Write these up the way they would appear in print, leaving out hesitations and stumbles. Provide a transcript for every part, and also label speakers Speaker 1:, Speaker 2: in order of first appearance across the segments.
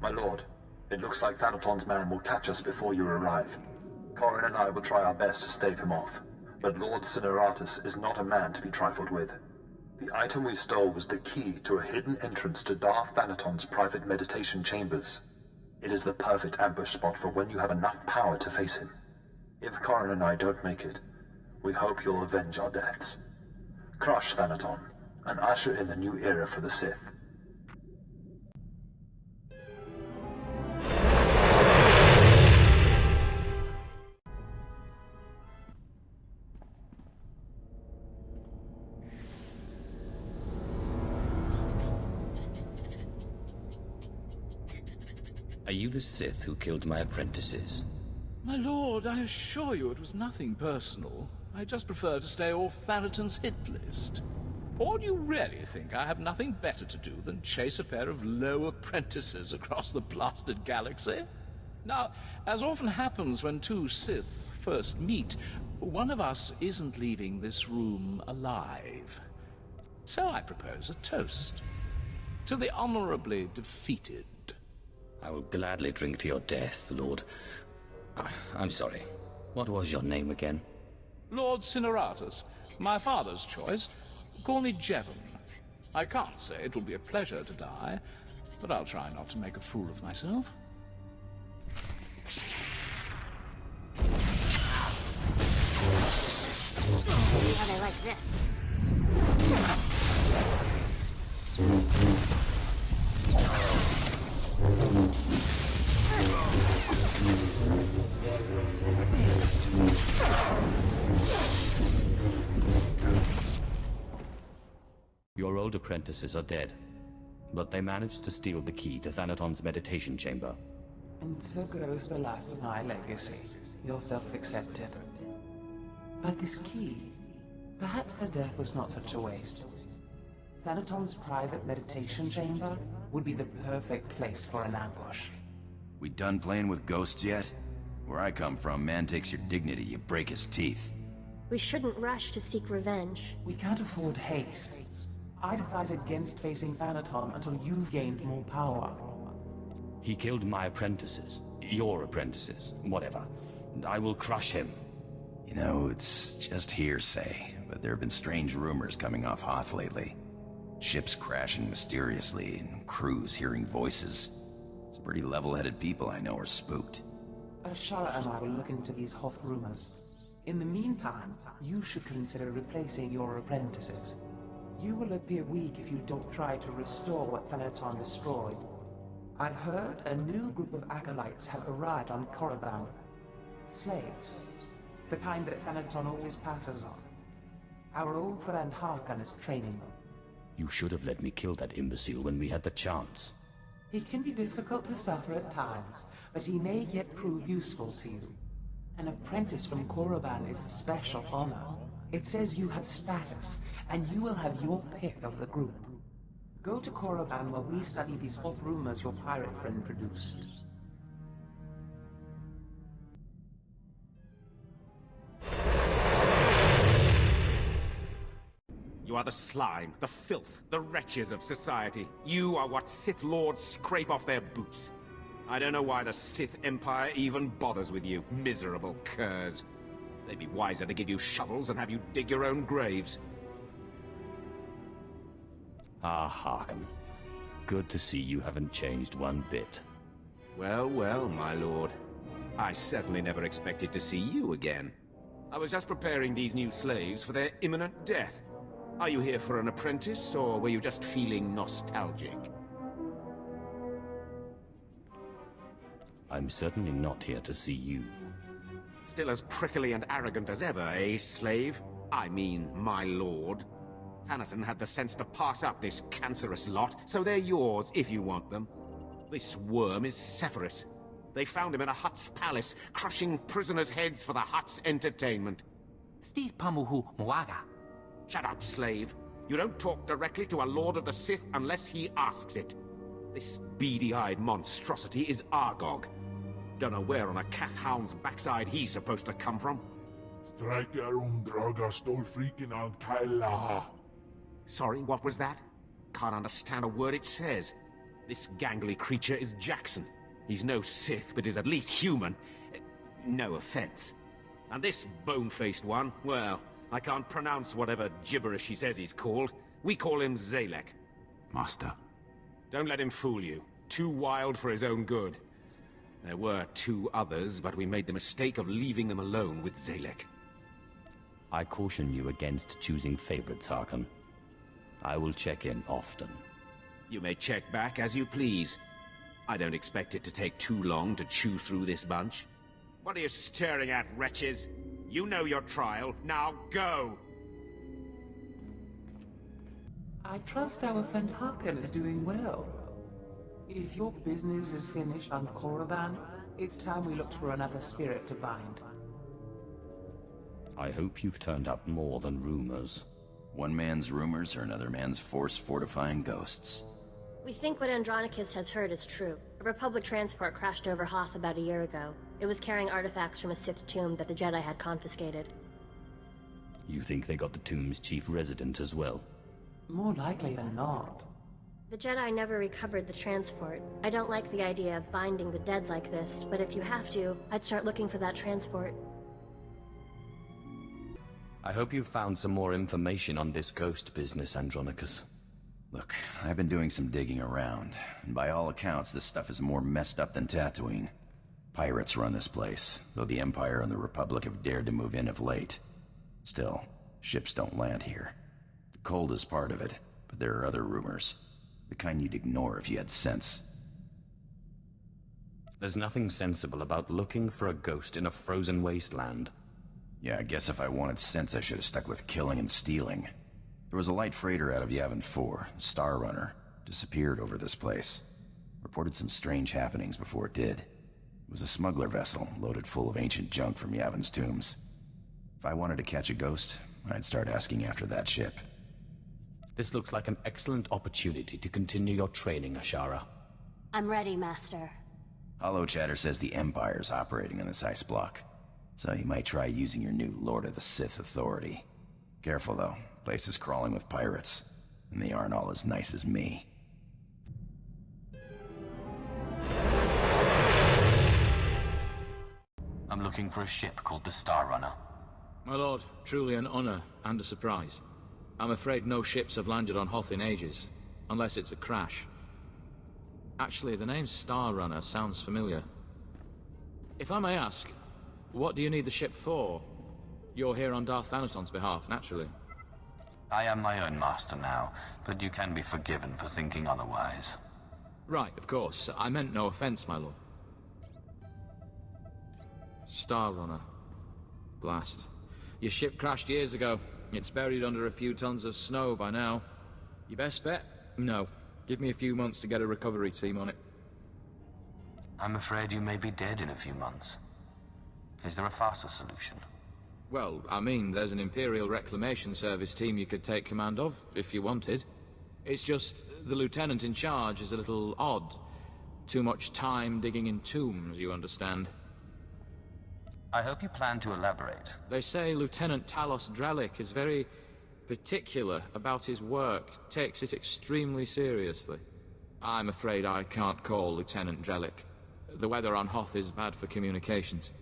Speaker 1: My lord, it looks like Thanaton's man will catch us before you arrive. Corrin and I will try our best to stave him off, but Lord Cineratus is not a man to be trifled with. The item we stole was the key to a hidden entrance to Darth Thanaton's private meditation chambers. It is the perfect ambush spot for when you have enough power to face him. If Corrin and I don't make it, we hope you'll avenge our deaths. Crush Thanaton, and usher in the new era for the Sith.
Speaker 2: Are you the Sith who killed my apprentices?
Speaker 3: My lord, I assure you it was nothing personal. I just prefer to stay off Thanaton's hit list. Or do you really think I have nothing better to do than chase a pair of low apprentices across the blasted galaxy? Now, as often happens when two Sith first meet, one of us isn't leaving this room alive. So I propose a toast. To the honorably defeated.
Speaker 2: I will gladly drink to your death, Lord. I'm sorry. What was your name again?
Speaker 3: Lord Cineratus. My father's choice. Call me Jevon. I can't say it will be a pleasure to die, but I'll try not to make a fool of myself.
Speaker 4: See how they like this.
Speaker 2: Your old apprentices are dead, but they managed to steal the key to Thanaton's meditation chamber.
Speaker 5: And so goes the last of my legacy, your self-accepted. But this key, perhaps their death was not such a waste. Thanaton's private meditation chamber would be the perfect place for an ambush.
Speaker 6: We done playing with ghosts yet? Where I come from, man takes your dignity, you break his teeth.
Speaker 4: We shouldn't rush to seek revenge.
Speaker 5: We can't afford haste. I'd advise against facing Thanaton until you've gained more power.
Speaker 2: He killed my apprentices. Your apprentices. Whatever. I will crush him.
Speaker 6: You know, it's just hearsay, but there have been strange rumors coming off Hoth lately. Ships crashing mysteriously, and crews hearing voices. Some pretty level-headed people I know are spooked.
Speaker 5: Ashara and I will look into these Hoth rumors. In the meantime, you should consider replacing your apprentices. You will appear weak if you don't try to restore what Thanaton destroyed. I've heard a new group of acolytes have arrived on Korriban. Slaves. The kind that Thanaton always passes on. Our old friend Harkon is training them.
Speaker 2: You should have let me kill that imbecile when we had the chance.
Speaker 5: He can be difficult to suffer at times, but he may yet prove useful to you. An apprentice from Korriban is a special honor. It says you have status, and you will have your pick of the group. Go to Korriban while we study these Hoth rumors your pirate friend produced.
Speaker 7: You are the slime, the filth, the wretches of society. You are what Sith Lords scrape off their boots. I don't know why the Sith Empire even bothers with you, miserable curs. They'd be wiser to give you shovels and have you dig your own graves.
Speaker 2: Ah, Harkon. Good to see you haven't changed one bit.
Speaker 7: Well, well, my lord. I certainly never expected to see you again. I was just preparing these new slaves for their imminent death. Are you here for an apprentice, or were you just feeling nostalgic?
Speaker 2: I'm certainly not here to see you.
Speaker 7: Still as prickly and arrogant as ever, eh, slave? I mean, my lord. Thanaton had the sense to pass up this cancerous lot, so they're yours if you want them. This worm is Sephirus. They found him in a Hutt's palace, crushing prisoners' heads for the Hutt's entertainment.
Speaker 5: Steve Pamuhu Mwaga.
Speaker 7: Shut up, slave. You don't talk directly to a Lord of the Sith unless he asks it. This beady-eyed monstrosity is Argog. Don't know where on a cat-hound's backside he's supposed to come from.
Speaker 8: Draga stolfriken aan Kailaha.
Speaker 7: Sorry, what was that? Can't understand a word it says. This gangly creature is Jackson. He's no Sith, but is at least human. No offense. And this bone-faced one, well, I can't pronounce whatever gibberish he says he's called. We call him Zalek.
Speaker 6: Master.
Speaker 7: Don't let him fool you. Too wild for his own good. There were 2 others, but we made the mistake of leaving them alone with Zalek.
Speaker 2: I caution you against choosing favorites, Harkon. I will check in often.
Speaker 7: You may check back as you please. I don't expect it to take too long to chew through this bunch. What are you staring at, wretches? You know your trial. Now go!
Speaker 5: I trust our friend Harkon is doing well. If your business is finished on Korriban, it's time we looked for another spirit to bind.
Speaker 2: I hope you've turned up more than rumors.
Speaker 6: One man's rumors are another man's force-fortifying ghosts.
Speaker 4: We think what Andronicus has heard is true. A Republic transport crashed over Hoth about a year ago. It was carrying artifacts from a Sith tomb that the Jedi had confiscated.
Speaker 2: You think they got the tomb's chief resident as well?
Speaker 5: More likely than not.
Speaker 4: The Jedi never recovered the transport. I don't like the idea of binding the dead like this, but if you have to, I'd start looking for that transport.
Speaker 2: I hope you've found some more information on this ghost business, Andronicus.
Speaker 6: Look, I've been doing some digging around, and by all accounts, this stuff is more messed up than Tatooine. Pirates run this place, though the Empire and the Republic have dared to move in of late. Still, ships don't land here. The cold is part of it, but there are other rumors. The kind you'd ignore if you had sense.
Speaker 2: There's nothing sensible about looking for a ghost in a frozen wasteland.
Speaker 6: Yeah, I guess if I wanted sense, I should have stuck with killing and stealing. There was a light freighter out of Yavin 4, Star Runner, disappeared over this place. Reported some strange happenings before it did. It was a smuggler vessel, loaded full of ancient junk from Yavin's tombs. If I wanted to catch a ghost, I'd start asking after that ship.
Speaker 2: This looks like an excellent opportunity to continue your training, Ashara.
Speaker 4: I'm ready, Master.
Speaker 6: Hollow Chatter says the Empire's operating on this ice block, so you might try using your new Lord of the Sith authority. Careful, though. Place is crawling with pirates, and they aren't all as nice as me.
Speaker 2: I'm looking for a ship called the Star Runner.
Speaker 3: My lord, truly an honor and a surprise. I'm afraid no ships have landed on Hoth in ages, unless it's a crash. Actually, the name Star Runner sounds familiar. If I may ask, what do you need the ship for? You're here on Darth Thanatos's behalf, naturally.
Speaker 2: I am my own master now, but you can be forgiven for thinking otherwise.
Speaker 3: Right, of course. I meant no offense, my lord. Star Runner. Blast. Your ship crashed years ago. It's buried under a few tons of snow by now. Your best bet? No. Give me a few months to get a recovery team on it.
Speaker 2: I'm afraid you may be dead in a few months. Is there a faster solution?
Speaker 3: Well, I mean, there's an Imperial Reclamation Service team you could take command of, if you wanted. It's just, the lieutenant in charge is a little odd. Too much time digging in tombs, you understand.
Speaker 2: I hope you plan to elaborate.
Speaker 3: They say Lieutenant Talos Dralik is very particular about his work, takes it extremely seriously. I'm afraid I can't call Lieutenant Dralik. The weather on Hoth is bad for communications.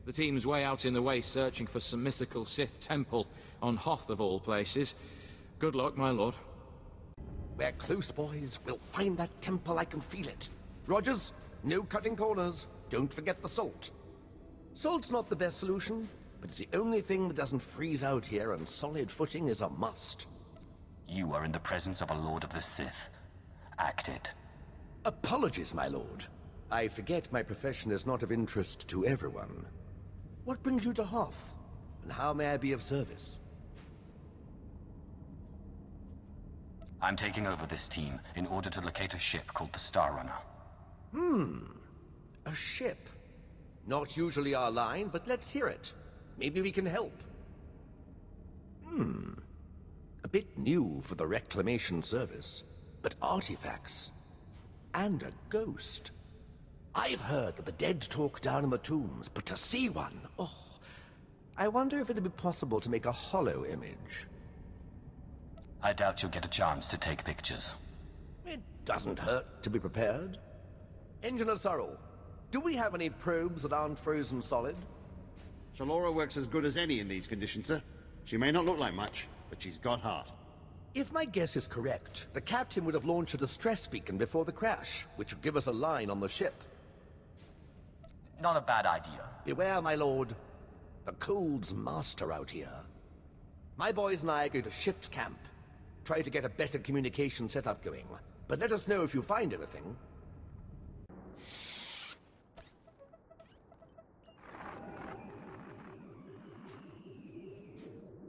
Speaker 3: The team's way out in the waste searching for some mythical Sith temple on Hoth of all places. Good luck, my lord.
Speaker 8: We're close, boys. We'll find that temple, I can feel it. Rogers, no cutting corners. Don't forget the salt. Salt's not the best solution, but it's the only thing that doesn't freeze out here, and solid footing is a must.
Speaker 2: You are in the presence of a Lord of the Sith. Act it.
Speaker 8: Apologies, my lord. I forget my profession is not of interest to everyone. What brings you to Hoth, and how may I be of service?
Speaker 2: I'm taking over this team in order to locate a ship called the Star Runner.
Speaker 8: A ship. Not usually our line, but let's hear it. Maybe we can help. A bit new for the Reclamation Service, but artifacts. And a ghost. I've heard that the dead talk down in the tombs, but to see one, oh. I wonder if it'd be possible to make a hollow image.
Speaker 2: I doubt you'll get a chance to take pictures.
Speaker 8: It Doesn't hurt to be prepared. Engineer Sorrel, do we have any probes that aren't frozen solid?
Speaker 9: SWTOR works as good as any in these conditions, sir. She may not look like much, but she's got heart.
Speaker 8: If my guess is correct, the captain would have launched a distress beacon before the crash, which would give us a line on the ship.
Speaker 10: Not a bad idea.
Speaker 8: Beware, my lord. The cold's master out here. My boys and I are going to shift camp. Try to get a better communication setup going. But let us know if you find anything.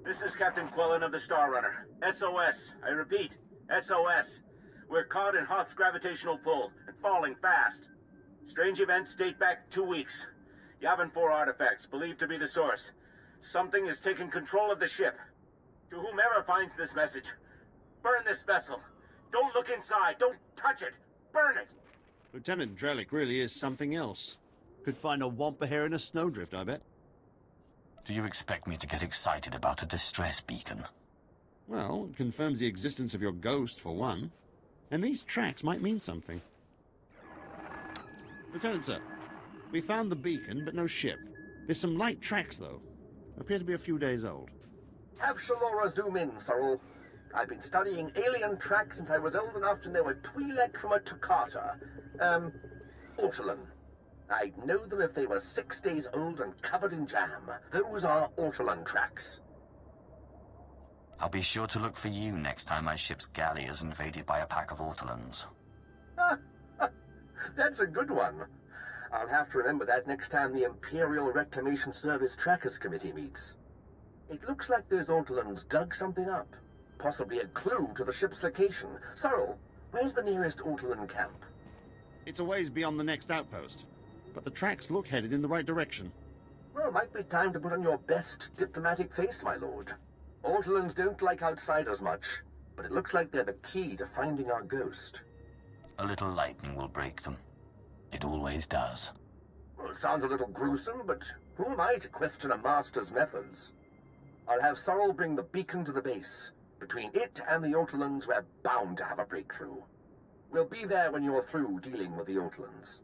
Speaker 11: This is Captain Quillen of the Star Runner. SOS. I repeat, SOS. We're caught in Hoth's gravitational pull and falling fast. Strange events date back 2 weeks. Yavin 4 artifacts, believed to be the source. Something has taken control of the ship. To whomever finds this message, burn this vessel. Don't look inside. Don't touch it. Burn it.
Speaker 9: Lieutenant Drellick really is something else. Could find a wampa hair in a snowdrift, I bet.
Speaker 10: Do you expect me to get excited about a distress beacon?
Speaker 9: Well, it confirms the existence of your ghost, for one. And these tracks might mean something. Lieutenant, sir. We found the beacon, but no ship. There's some light tracks, though. Appear to be a few days old.
Speaker 8: Have Shalora zoom in, Sorrel. I've been studying alien tracks since I was old enough to know a Twi'lek from a Toccata. Ortolan. I'd know them if they were 6 days old and covered in jam. Those are Ortolan tracks.
Speaker 10: I'll be sure to look for you next time my ship's galley is invaded by a pack of Ortolans.
Speaker 8: That's a good one. I'll have to remember that next time the Imperial Reclamation Service Trackers Committee meets. It looks like those Ortolans dug something up. Possibly a clue to the ship's location. Sorrel, where's the nearest Ortolan camp?
Speaker 9: It's a ways beyond the next outpost, but the tracks look headed in the right direction.
Speaker 8: Well, might be time to put on your best diplomatic face, my lord. Ortolans don't like outsiders much, but it looks like they're the key to finding our ghost.
Speaker 10: A little lightning will break them. It always does.
Speaker 8: Well, it sounds a little gruesome, but who am I to question a master's methods? I'll have Sorrel bring the beacon to the base. Between it and the Ortolans, we're bound to have a breakthrough. We'll be there when you're through dealing with the Ortolans.